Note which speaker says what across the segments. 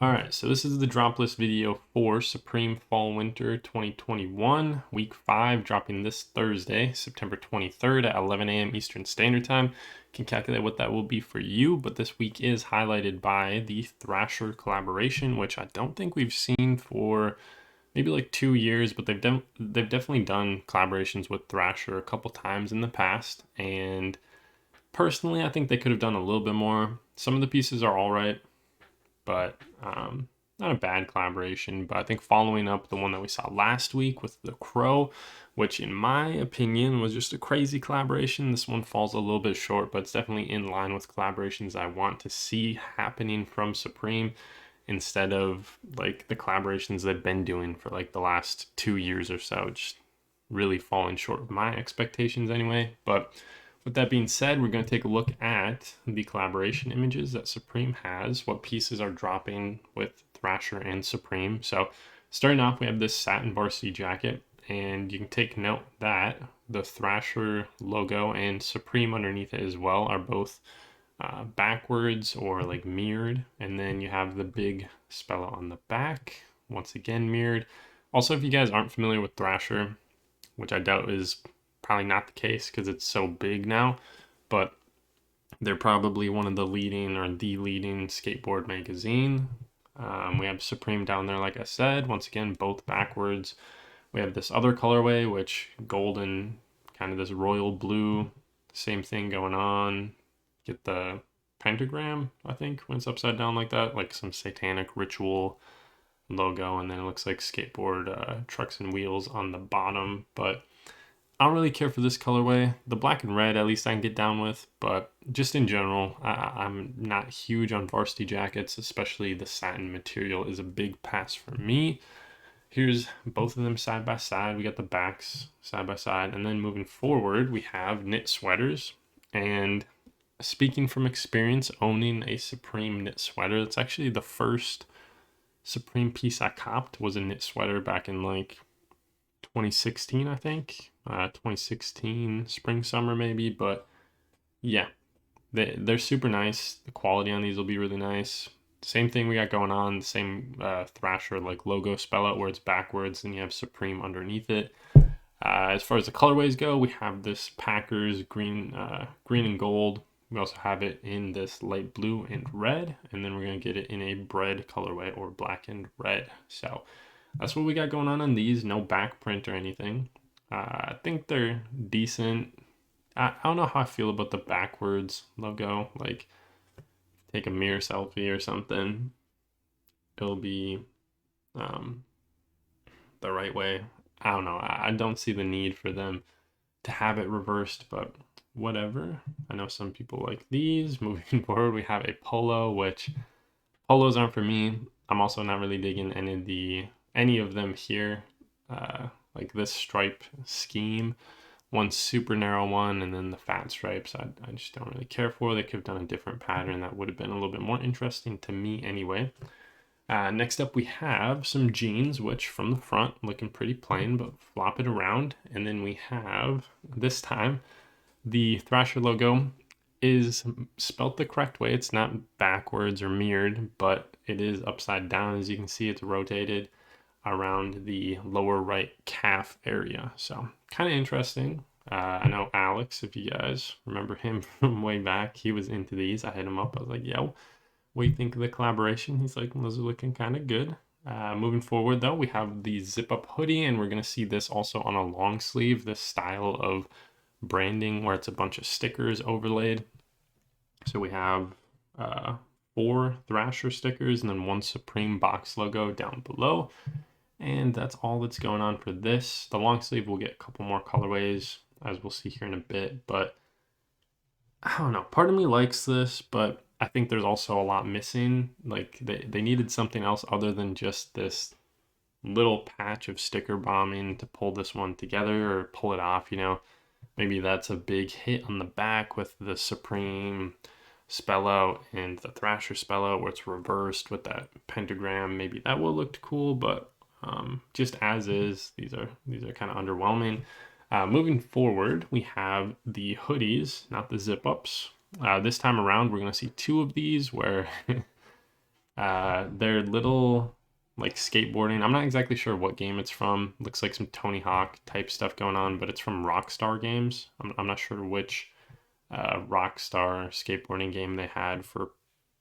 Speaker 1: Alright, so this is the Droplist video for Supreme Fall Winter 2021, Week 5, dropping this Thursday, September 23rd at 11 a.m. Eastern Standard Time. You can calculate what that will be for you, but this week is highlighted by the Thrasher collaboration, which I don't think we've seen for maybe like 2 years, but they've definitely done collaborations with Thrasher a couple times in the past, and personally, I think they could have done a little bit more. Some of the pieces are alright, but not a bad collaboration. But I think following up the one that we saw last week with the Crow, which in my opinion was just a crazy collaboration, this one falls a little bit short, but it's definitely in line with collaborations I want to see happening from Supreme instead of like the collaborations they've been doing for like the last 2 years or so, just really falling short of my expectations anyway. But with that being said, we're going to take a look at the collaboration images that Supreme has, what pieces are dropping with Thrasher and Supreme. So starting off, we have this Satin Varsity jacket, and you can take note that the Thrasher logo and Supreme underneath it as well are both backwards or like mirrored, and then you have the big spell on the back, once again mirrored. Also, if you guys aren't familiar with Thrasher, which I doubt is probably not the case because it's so big now, but they're probably one of the leading or the leading skateboard magazine. We have Supreme down there, like I said, once again, both backwards. We have this other colorway, which golden, kind of this royal blue, same thing going on. Get the pentagram, I think, when it's upside down like that, like some satanic ritual logo, and then it looks like skateboard trucks and wheels on the bottom. But I don't really care for this colorway. The black and red, at least I can get down with, but just in general, I'm not huge on varsity jackets, especially the satin material is a big pass for me. Here's both of them side by side. We got the backs side by side, and then moving forward, we have knit sweaters. And speaking from experience owning a Supreme knit sweater, it's actually the first Supreme piece I copped was a knit sweater back in like 2016, I think. 2016 spring summer maybe, but yeah, they're super nice. The quality on these will be really nice. Same thing we got going on, the same Thrasher like logo spell out where it's backwards and you have Supreme underneath it. As far as the colorways go, we have this Packers green and gold. We also have it in this light blue and red, and then we're going to get it in a bread colorway or black and red. So that's what we got going on these. No back print or anything. I think they're decent. I don't know how I feel about the backwards logo. Like, take a mirror selfie or something, it'll be the right way. I don't know. I don't see the need for them to have it reversed, but whatever. I know some people like these. Moving forward, we have a Polo, which polos aren't for me. I'm also not really digging any of them here. Like this stripe scheme, one super narrow one, and then the fat stripes I just don't really care for. They could have done a different pattern that would have been a little bit more interesting to me anyway. Next up we have some jeans, which from the front looking pretty plain, but flop it around, and then we have this time the Thrasher logo is spelt the correct way. It's not backwards or mirrored, but it is upside down. As you can see, it's rotated around the lower right calf area. So kind of interesting. I know Alex, if you guys remember him from way back, he was into these. I hit him up. I was like, yo, what do you think of the collaboration? He's like, those are looking kind of good. Moving forward though, we have the zip up hoodie, and we're going to see this also on a long sleeve, this style of branding where it's a bunch of stickers overlaid. So we have 4 Thrasher stickers and then 1 Supreme box logo down below. And that's all that's going on for this. The long sleeve will get a couple more colorways, as we'll see here in a bit. But I don't know. Part of me likes this, but I think there's also a lot missing. Like they needed something else other than just this little patch of sticker bombing to pull this one together or pull it off, you know. Maybe that's a big hit on the back with the Supreme spell out and the Thrasher spell out where it's reversed with that pentagram. Maybe that would have looked cool, but just as is, these are kind of underwhelming. Moving forward, we have the hoodies, not the zip ups. This time around, we're going to see 2 of these where They're little like skateboarding. I'm not exactly sure what game it's from. Looks like some Tony Hawk type stuff going on, but it's from Rockstar Games. I'm not sure which Rockstar skateboarding game they had for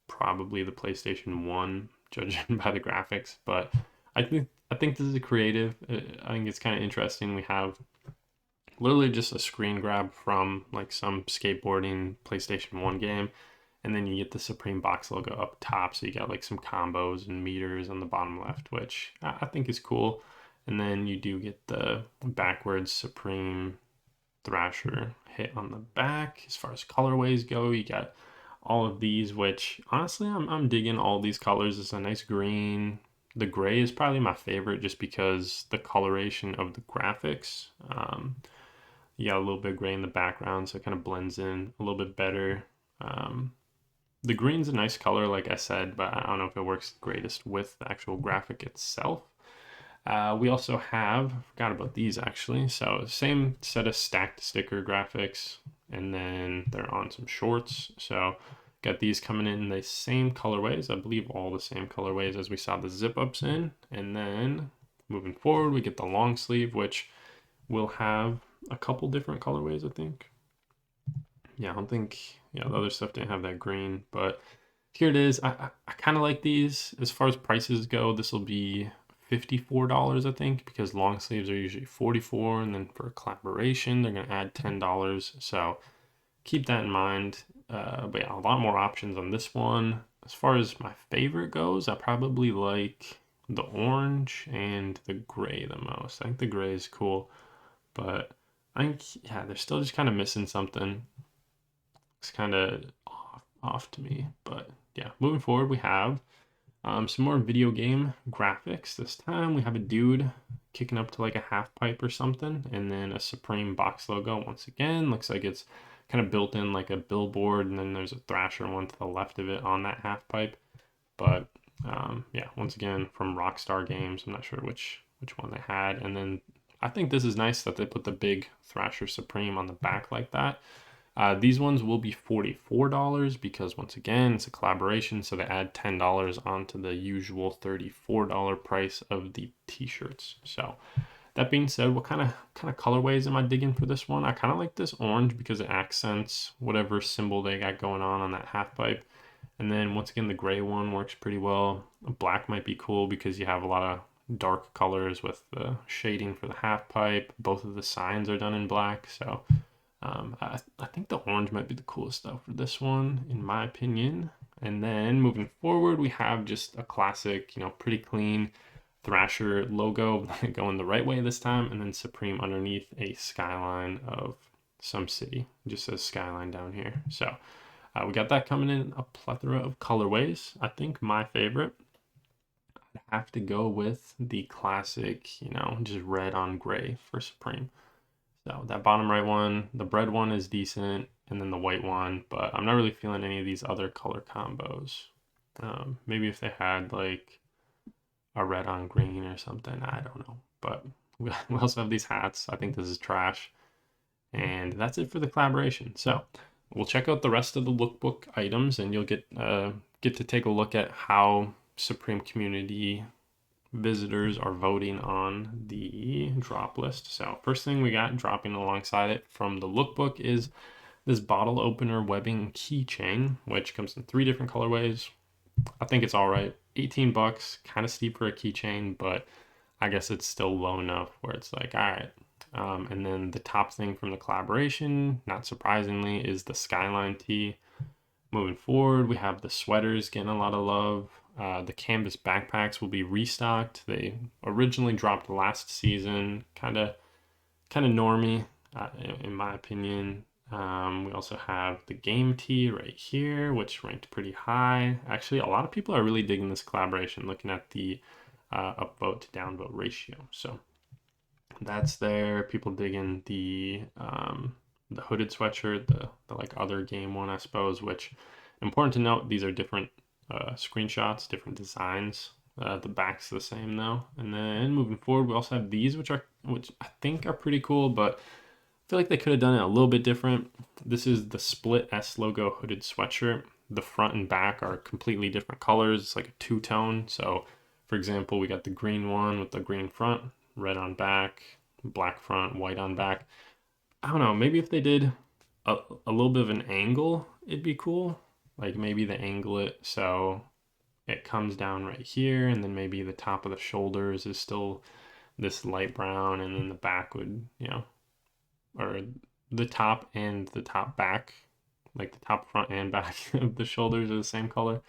Speaker 1: probably the PlayStation 1, judging by the graphics. But I think this is a creative. I think it's kind of interesting. We have literally just a screen grab from like some skateboarding PlayStation 1 game, and then you get the Supreme box logo up top, so you got like some combos and meters on the bottom left, which I think is cool. And then you do get the backwards Supreme Thrasher hit on the back. As far as colorways go, you got all of these, which honestly I'm digging all these colors. It's a nice green. The gray is probably my favorite just because the coloration of the graphics. You got a little bit of gray in the background, so it kind of blends in a little bit better. The green's a nice color, like I said, but I don't know if it works greatest with the actual graphic itself. We also have, forgot about these actually, so same set of stacked sticker graphics, and then they're on some shorts. So got these coming in the same colorways, I believe all the same colorways as we saw the zip ups in. And then moving forward, we get the long sleeve, which will have a couple different colorways, I think. Yeah, I don't think, yeah, the other stuff didn't have that green, but here it is. I kind of like these. As far as prices go, this will be $54, I think, because long sleeves are usually $44, and then for a collaboration, they're going to add $10. So keep that in mind. But yeah, a lot more options on this one. As far as my favorite goes, I probably like the orange and the gray the most. I think the gray is cool, but I think, yeah, they're still just kind of missing something. It's kind of off to me, but yeah, moving forward, we have some more video game graphics. This time we have a dude kicking up to like a half pipe or something, and then a Supreme box logo once again. Looks like it's kind of built in like a billboard, and then there's a Thrasher one to the left of it on that half pipe. But yeah, once again from Rockstar Games. I'm not sure which one they had. And then I think this is nice that they put the big Thrasher Supreme on the back like that. These ones will be $44 because once again, it's a collaboration, so they add $10 onto the usual $34 price of the t-shirts. So that being said, what kind of colorways am I digging for this one? I kind of like this orange because it accents whatever symbol they got going on that half pipe. And then once again, the gray one works pretty well. Black might be cool because you have a lot of dark colors with the shading for the half pipe. Both of the signs are done in black, so I think the orange might be the coolest stuff for this one, in my opinion. And then moving forward, we have just a classic, pretty clean Thrasher logo going the right way this time, and then Supreme underneath a skyline of some city. It just says Skyline down here. So we got that coming in a plethora of colorways. I think my favorite, I'd have to go with the classic, just red on gray for Supreme. So that bottom right one, the bread one is decent, and then the white one, but I'm not really feeling any of these other color combos. Maybe if they had like a red on green or something, I don't know. But we also have these hats. I think this is trash. And that's it for the collaboration. So we'll check out the rest of the lookbook items, and you'll get to take a look at how Supreme community visitors are voting on the drop list. So first thing we got dropping alongside it from the lookbook is this bottle opener webbing keychain, which comes in 3 different colorways. I think it's all right. 18 bucks, kind of steep for a keychain, but I guess it's still low enough where it's like, all right. And then the top thing from the collaboration, not surprisingly, is the Skyline Tee. Moving forward, we have the sweaters getting a lot of love. The canvas backpacks will be restocked. They originally dropped last season, kind of normie, in my opinion. We also have the game tee right here, which ranked pretty high. Actually, a lot of people are really digging this collaboration, looking at the upvote to downvote ratio. So that's there. People digging the hooded sweatshirt, the like other game one, I suppose, which important to note, these are different screenshots, different designs. The back's the same though. And then moving forward, we also have these, which I think are pretty cool, but I feel like they could have done it a little bit different. This is the split S logo hooded sweatshirt. the front and back are completely different colors. It's like a two-tone. So for example, we got the green one with the green front, red on back, black front, white on back. I don't know, maybe if they did a little bit of an angle, it'd be cool. Like maybe they angle it so it comes down right here, and then maybe the top of the shoulders is still this light brown, and then the back would, you know, or the top and the top back, like the top, front, and back of the shoulders are the same color.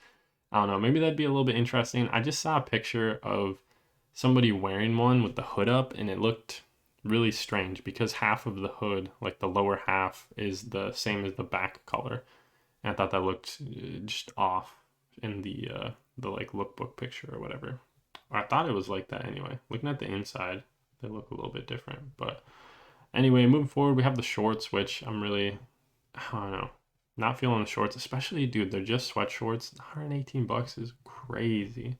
Speaker 1: I don't know, maybe that'd be a little bit interesting. I just saw a picture of somebody wearing one with the hood up, and it looked really strange because half of the hood, like the lower half, is the same as the back color. And I thought that looked just off in the like lookbook picture or whatever. I thought it was like that anyway. Looking at the inside, they look a little bit different. But anyway, moving forward, we have the shorts, which I'm really, I don't know, not feeling the shorts, especially, dude, they're just sweat shorts. 118 bucks is crazy.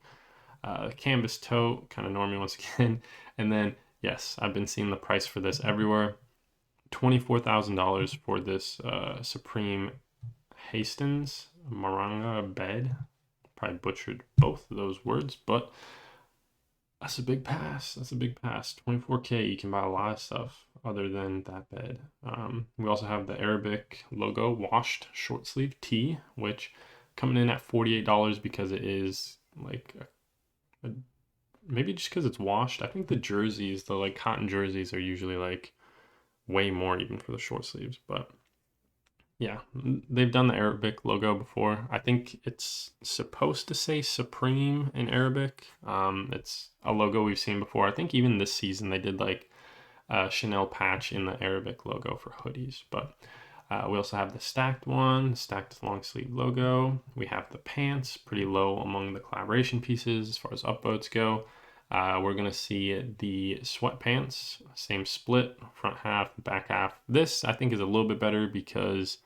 Speaker 1: Canvas tote, kind of normie once again. And then, yes, I've been seeing the price for this everywhere. $24,000 for this Supreme Hastings Maranga bed. Probably butchered both of those words, but that's a big pass. That's a big pass. 24K, you can buy a lot of stuff other than that bed. We also have the Arabic logo washed short sleeve tee, which coming in at $48 because it is like maybe just because it's washed. I think the jerseys, the like cotton jerseys, are usually like way more even for the short sleeves, but yeah, they've done the Arabic logo before. I think it's supposed to say Supreme in Arabic. It's a logo we've seen before. I think even this season they did like a Chanel patch in the Arabic logo for hoodies. But we also have the stacked one, stacked long sleeve logo. We have the pants, pretty low among the collaboration pieces as far as upvotes go. We're going to see the sweatpants, same split, front half, back half. This I think is a little bit better because,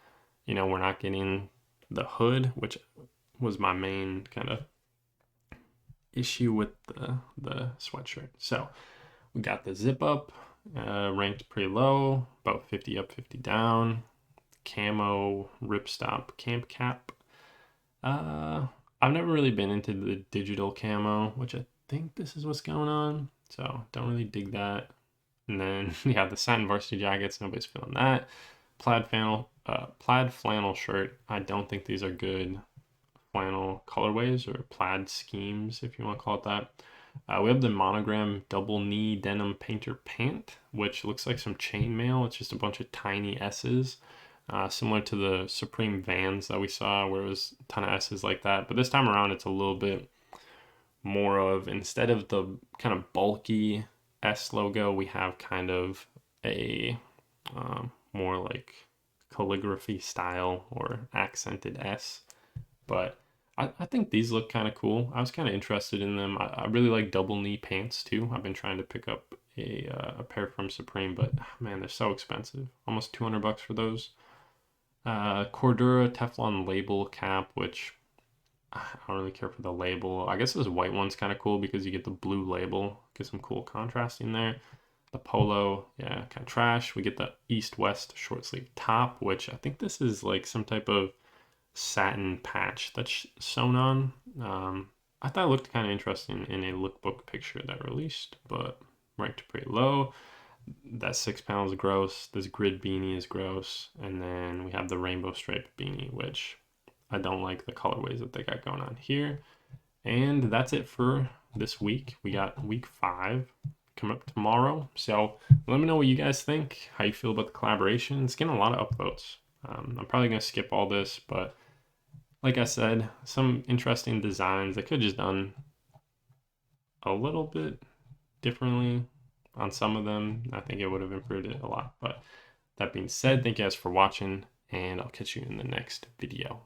Speaker 1: you know, we're not getting the hood, which was my main kind of issue with the sweatshirt. So we got the zip up, ranked pretty low, about 50 up, 50 down. Camo ripstop camp cap. I've never really been into the digital camo, which I think this is what's going on, so don't really dig that. And then we have the satin varsity jackets. Nobody's feeling that. Plaid flannel shirt. I don't think these are good flannel colorways or plaid schemes, if you want to call it that. We have the Monogram double knee denim painter pant, which looks like some chainmail. It's just a bunch of tiny S's, similar to the Supreme Vans that we saw where it was a ton of S's like that. But this time around, it's a little bit more of, instead of the kind of bulky S logo, we have kind of a more like calligraphy style or accented S. But I think these look kind of cool. I was kind of interested in them. I really like double knee pants too. I've been trying to pick up a pair from Supreme, but man, they're so expensive. Almost 200 bucks for those. Cordura Teflon label cap, which I don't really care for the label. I guess this white one's kind of cool because you get the blue label. Get some cool contrasting there. The Polo, yeah, kind of trash. We get the East-West short sleeve top, which I think this is like some type of satin patch that's sewn on. I thought it looked kind of interesting in a lookbook picture that released, but ranked pretty low. That 6 pounds is gross. This grid beanie is gross. And then we have the rainbow stripe beanie, which I don't like the colorways that they got going on here. And that's it for this week. We got week 5 coming up tomorrow. So let me know what you guys think, how you feel about the collaboration. It's getting a lot of upvotes. I'm probably going to skip all this, but like I said, some interesting designs. They could have just done a little bit differently on some of them. I think it would have improved it a lot. But that being said, thank you guys for watching, and I'll catch you in the next video.